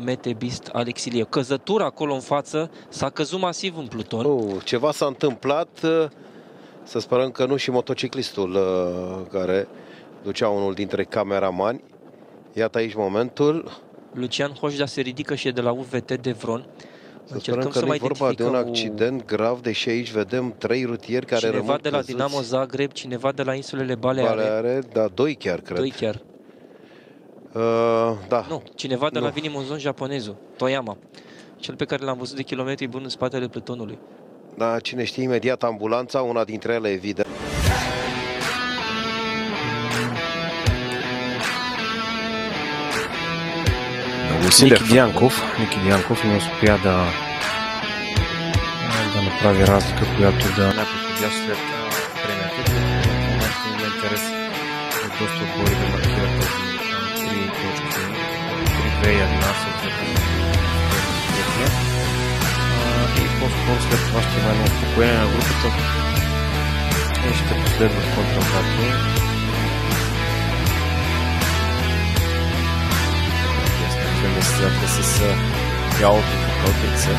Metebist Alex Ilie. Căzătura acolo în față, s-a căzut masiv în pluton. Ceva s-a întâmplat, să sperăm că nu și motociclistul care ducea unul dintre cameramani. Iată aici momentul. Lucian Hoșda se ridică și e de la UVT de Vron. Să sperăm că nu e vorba de un accident grav, deși aici vedem 3 rutieri care rămân cineva de la căzuți. Dinamo Zagreb, cineva de la insulele Baleare. Da, 2 chiar, cred. 2 chiar. Da. Nu, cineva de la Vini Monzon, japonezul, Toyama. Cel pe care l-am văzut de kilometri buni în spatele plutonului. Da, cine știe imediat ambulanța, una dintre ele evident. Ники Дянков не успя да направи разлика, която да подходя след премиите. В момента има интерес от доста отбори да маркират тези 3 точки, 3-2 и 1 съответно. И по-скоро след това ще има едно успокоение на групата и ще последват контратаки. С бялото покълтица.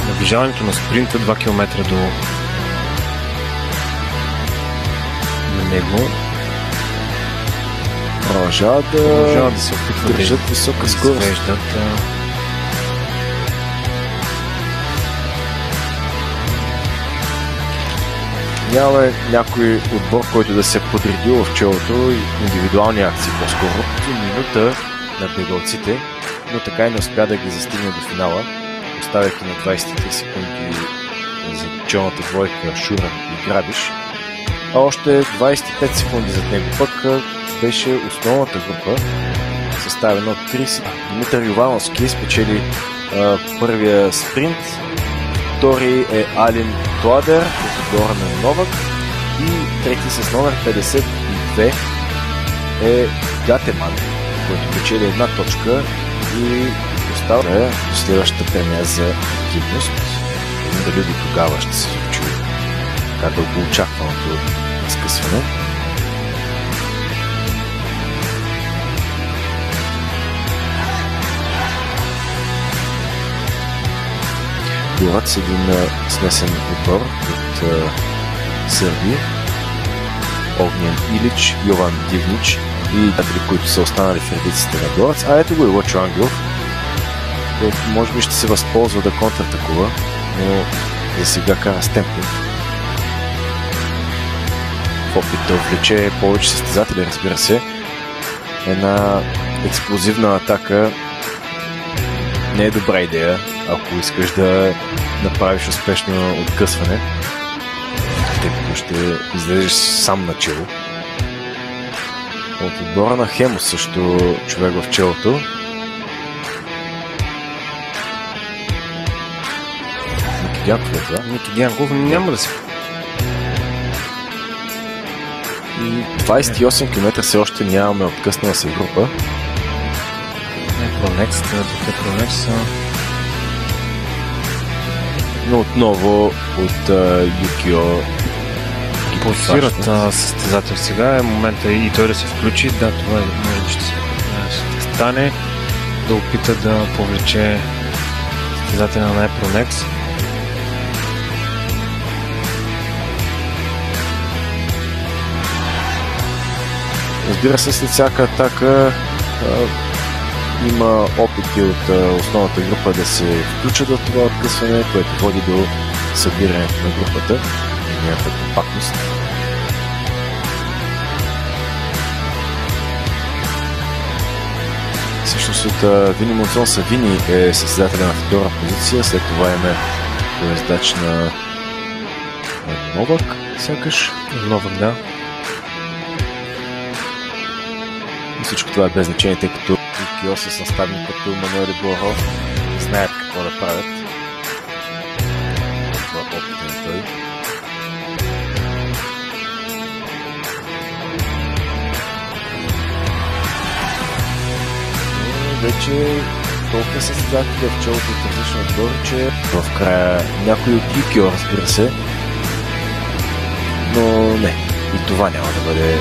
Наближаването на спринта 2 км до него. Продължават да се опитват държат висока скорост. Нямаме някой отбор, който да се е подредил в челото и индивидуални акции по-скоро. Минута на бегалците, но така и не успя да ги застигне до финала, оставяйки на 23 секунди за челната двойка Шура и Грабиш. А още 25 секунди зад него пък беше основната група, съставена от 30. Димитър Йовановски спечели първия спринт. Втори е Алин Тладер от Горан Новак и трети с номер 52 е Гатеман, който печели 1 точка и остава до следващата премия за активност. Дали до тогава ще се случи така дългоочакваното разкъсване. С един смесен отбор от Сърбия, Огнян Илич, Йован Дивнич и датели, които са останали в редиците на Горац. А ето го и Лъчо Ангелов, който може би ще се възползва да контратакува, но за сега кара с темпо. В опит да увлече повече състезатели, разбира се. Една експлозивна атака не е добра идея, ако искаш да направиш успешно откъсване, тъй като ще излезеш сам на чело. От отбора на Хемос също човек в челото. Ники Дянков е това? Ники Дянков няма да се... И 28 км все още нямаме откъснала се група. Пронекс. Но отново от Юкио ги пулсират състезател. Сега е момента и той да се включи. Да, това може би ще стане. Да опита да повлече състезателя на Епронекс. Разбира се, след всяка атака има опити от основната група да се включат в това откъсване, което води до събирането на групата и нейната компактност. Всъщност от Вини Монзон Савини е състезателя на втора позиция, след това име поездач на Новак, сякаш. Новак, да. И всичко това е без значение, тъй като Юкио с наставник като Мануел Боро знаят какво да правят. Това опитен той. Вече толкова се създадат в челото от различни отбори, че в края някой от Юкио, разбира се, но не. И това няма да бъде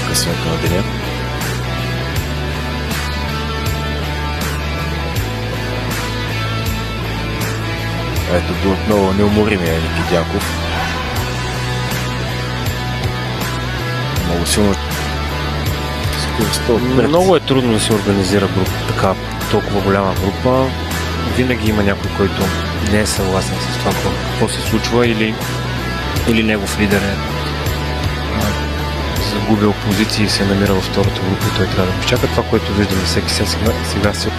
късването на деня. Ето го отново неуморимия Ники Дянков. Много силно. Много е трудно да се организира група, така толкова голяма група. Винаги има някой, който не е съгласен с това какво се случва или негов лидер е загубил позиции и се намира във втората група и той трябва да го чака. Това, което виждаме всеки сега се